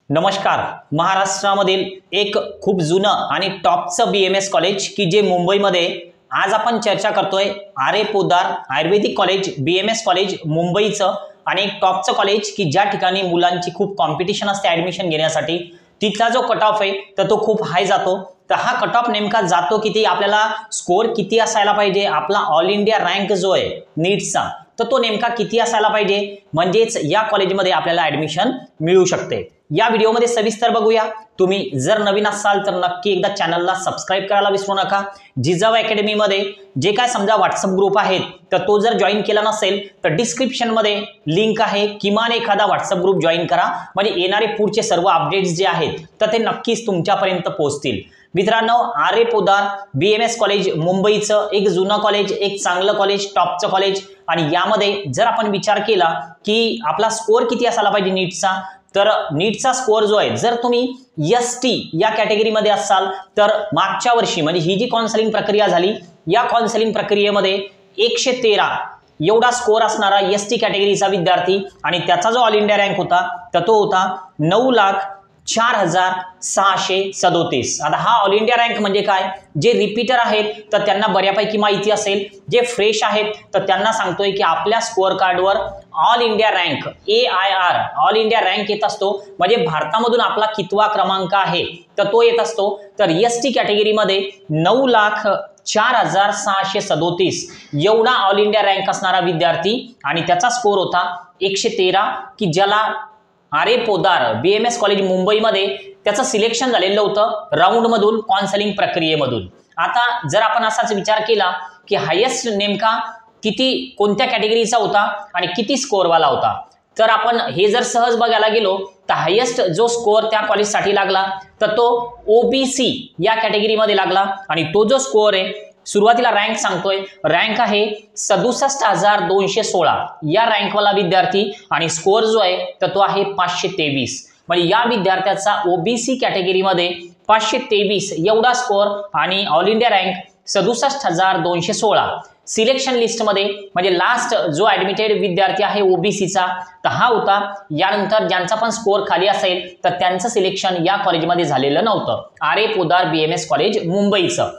नमस्कार. महाराष्ट्रामधील एक खूप जुनं आणि टॉपचं बीएमएस कॉलेज की जे मुंबईमध्ये आज आपण चर्चा करतोय, आरे पोद्दार आयुर्वेदिक कॉलेज बीएमएस कॉलेज मुंबईचं आणि एक टॉपचं कॉलेज की ज्या ठिकाणी मुलांची खूप कॉम्पिटिशन असते ऍडमिशन घेण्यासाठी. तिथला जो कट ऑफ आहे तर तो खूप हाय जातो. तर हा कट ऑफ नेमका जातो किती, आपल्याला स्कोर किती असायला पाहिजे, आपला ऑल इंडिया रँक जो आहे नीटचा तर तो नेमका किती असायला पाहिजे, म्हणजेच या कॉलेजमध्ये आपल्याला ऍडमिशन मिळू शकते. या व्हिडिओमध्ये सविस्तर बघूया. तुम्ही जर नवीन असाल तर नक्की एकदा चॅनलला सबस्क्राइब करायला विसरू नका. जिजाऊ अकॅडमीमध्ये जे काय समजा व्हॉट्सअप ग्रुप आहेत तर तो जर जॉईन केला नसेल तर डिस्क्रिप्शनमध्ये लिंक आहे. किमान एखादा व्हॉट्सअप ग्रुप जॉईन करा, म्हणजे येणारे पुढचे सर्व अपडेट्स जे आहेत तर ते नक्कीच तुमच्यापर्यंत पोहोचतील. मित्रांनो, आरे पोद्दार बीएमएस कॉलेज मुंबईचं एक जुनं कॉलेज, एक चांगलं कॉलेज, टॉपचं कॉलेज. आणि यामध्ये जर आपण विचार केला की आपला स्कोर किती असायला पाहिजे नीटचा, तर नीटचा स्कोर जो आहे, जर तुम्ही एसटी या कॅटेगरीमध्ये असाल तर मागच्या वर्षी म्हणजे ही जी काउन्सिलिंग प्रक्रिया झाली या काउन्सिलिंग प्रक्रियेमध्ये 113 एवढा स्कोर असणारा एसटी कॅटेगरीचा विद्यार्थी आणि त्याचा जो ऑल इंडिया रँक होता तर तो होता 9,04,637. आता हा ऑल इंडिया रँक म्हणजे काय, जे रिपीटर आहेत तर त्यांना बऱ्यापैकी माहिती असेल, जे फ्रेश आहेत तर त्यांना सांगतोय की आपल्या स्कोअर कार्डवर all India rank AIR all India rank येत असतो, म्हणजे भारतामधून आपला कितवा क्रमांक आहे तर तो येत असतो. तर एसटी कॅटेगरीमध्ये 9,04,637 एवढा ऑल इंडिया रँक असणारा विद्यार्थी आणि त्याचा स्कोर होता 113, की ज्याला आरे पोद्दार बीएमएस कॉलेज मुंबईमध्ये त्याचं सिलेक्शन झालेलं होतं राऊंडमधून, काउन्सिलिंग प्रक्रियेमधून. आता जर आपण असाच विचार केला की हायेस्ट नेमका किती कोणत्या कॅटेगरीचा होता आणि किती स्कोअरवाला होता, तर आपण हे जर सहज बघायला गेलो तर हायेस्ट जो स्कोअर त्या कॉलेजसाठी लागला तर तो ओबीसी या कॅटेगरीमध्ये लागला. आणि तो जो स्कोअर आहे, सुरुवातीला रँक सांगतोय, रँक आहे 67,216 या रँकवाला विद्यार्थी आणि स्कोअर जो आहे तर तो आहे 523. म्हणजे या विद्यार्थ्याचा ओबीसी कॅटेगरीमध्ये 523 एवढा स्कोअर आणि ऑल इंडिया रँक 67,216. सिलेक्शन लिस्टमध्ये म्हणजे लास्ट जो ऍडमिटेड विद्यार्थी आहे ओबीसीचा तर हा होता. यानंतर ज्यांचा पण स्कोअर खाली असेल तर त्यांचं सिलेक्शन या कॉलेजमध्ये झालेलं नव्हतं. आरे पोद्दार बीएमएस कॉलेज मुंबईचं.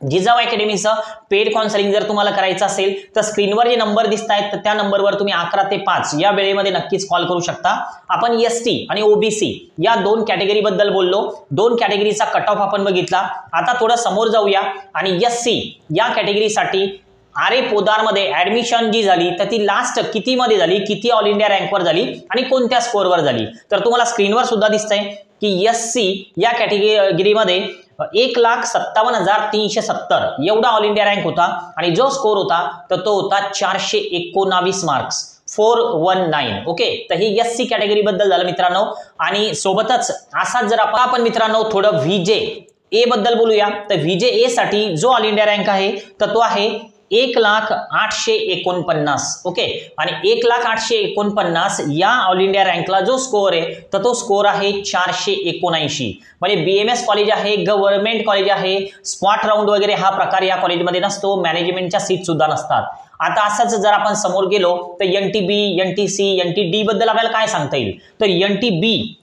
जिजाऊ अकॅडमीचं पेड काउन्सिलिंग जर तुम्हाला करायचं असेल तर स्क्रीनवर जे नंबर दिसत आहेत तर त्या नंबरवर तुम्ही 11 ते 5 या वेळेमध्ये नक्कीच कॉल करू शकता. आपण एसटी आणि ओबीसी या दोन कॅटेगरी बद्दल बोललो, दोन कॅटेगरीचा कट ऑफ आपण बघितला. आता थोडं समोर जाऊया आणि एससी या कॅटेगरीसाठी आरे पोद्दारमध्ये ऍडमिशन जी झाली तर ती लास्ट किती मध्ये झाली, किती ऑल इंडिया रँकवर झाली आणि कोणत्या स्कोअरवर झाली, तर तुम्हाला स्क्रीनवर सुद्धा दिसतंय की एससी या कॅटेगरीमध्ये 1,57,370 एवढा ऑल इंडिया रँक होता आणि जो स्कोर होता तर तो होता 419 मार्क्स 419. ओके, तर ही एससी कॅटेगरी बद्दल झालं मित्रांनो. आणि सोबतच असाच जर आपण मित्रांनो थोडं व्हीजे ए बद्दल बोलूया तर व्हीजे ए साठी जो ऑल इंडिया रँक आहे तर तो आहे 1,0849. ओके, आणि 1,0849 या ऑल इंडिया रँकला जो स्कोअर आहे तर तो स्कोअर आहे 479. म्हणजे बीएमएस कॉलेज आहे, गव्हर्नमेंट कॉलेज आहे, स्पॉट राऊंड वगैरे हा प्रकार या कॉलेजमध्ये नसतो, मॅनेजमेंटच्या सीट सुद्धा नसतात. आता असंच जर आपण समोर गेलो तर एनटीबी, एनटीसी, एनटीडी बद्दल आपल्याला काय सांगता येईल, तर एनटीबी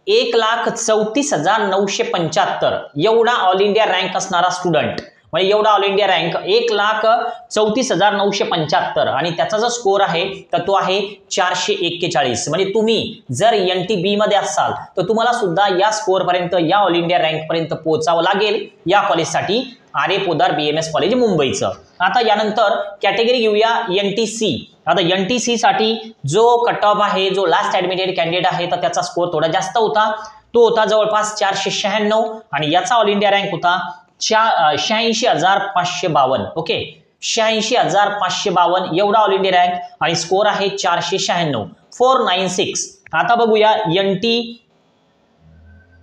1,34,975 एवढा ऑल इंडिया रँक असणारा स्टुडंट, म्हणजे एवढा ऑल इंडिया रँक 1,34,975 आणि त्याचा जो स्कोअर आहे तर तो आहे 441. म्हणजे तुम्ही जर एनटीबी मध्ये असाल तर तुम्हाला सुद्धा या स्कोअर पर्यंत, या ऑल इंडिया रँक पर्यंत पोहोचावं लागेल या कॉलेजसाठी, आरे पोद्दार बीएमएस कॉलेज मुंबईचं. आता यानंतर कॅटेगरी घेऊया एनटीसी. आता एनटीसी साठी जो कट ऑफ आहे, जो लास्ट ऍडमिटेड कॅन्डिडेट आहे तर त्याचा स्कोअर थोडा जास्त होता, तो होता जवळपास 496 आणि याचा ऑल इंडिया रँक होता 86,552. ओके, 86,552 एवढा ऑल इंडिया रँक आणि स्कोअर आहे 496 496. आता बघूया एनटी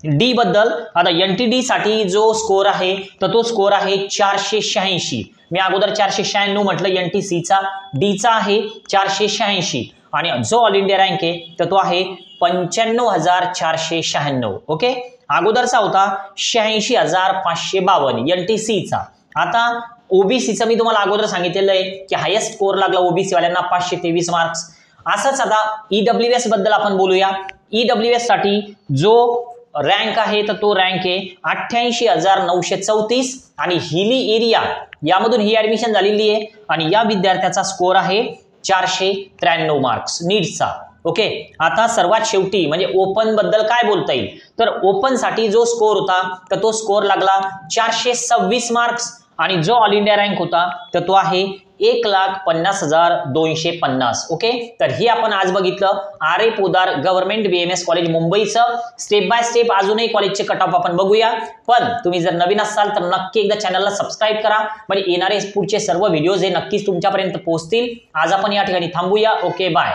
डी बद्दल. आता एनटीडी साठी जो स्कोअर आहे तर तो स्कोअर आहे 486. मी अगोदर 496 म्हटलं, एनटीसीचा डीचा आहे 486 आणि जो ऑल इंडिया रँक आहे तर तो आहे 95,496. ओके, अगोदरचा होता 86,552 एनटीसीचा. आता ओबीसीचं मी तुम्हाला अगोदर सांगितलेलं आहे की हायेस्ट स्कोअर लागला ओबीसी वाल्यांना 523 मार्क्स. असंच आता ईडब्ल्यूएस बद्दल आपण बोलूया. EWS साठी जो रँक आहे तर तो रँक आहे 88,934 आणि हिली एरिया यामधून ही ऍडमिशन झालेली आहे आणि या विद्यार्थ्याचा स्कोर आहे 493 मार्क्स नीटचा. ओके, आता सर्वात शेवटी म्हणजे ओपन बद्दल काय बोलता येईल तर ओपन साठी जो स्कोर होता तर तो स्कोर लागला 426 मार्क्स आणि जो ऑल इंडिया रँक होता तर तो आहे 1,50,250. ओके, तर हे आपण आज बघितलं R A Podar government BMS college मुंबईचं स्टेप बाय स्टेप अजूनही कॉलेजचे कट ऑफ आपण बघूया. पण तुम्ही जर नवीन असाल तर नक्की एकदा चॅनलला सबस्क्राईब करा म्हणजे येणारे पुढचे सर्व व्हिडिओज हे नक्कीच तुमच्यापर्यंत पोहोचतील. आज आपण या ठिकाणी थांबूया. Okay, bye.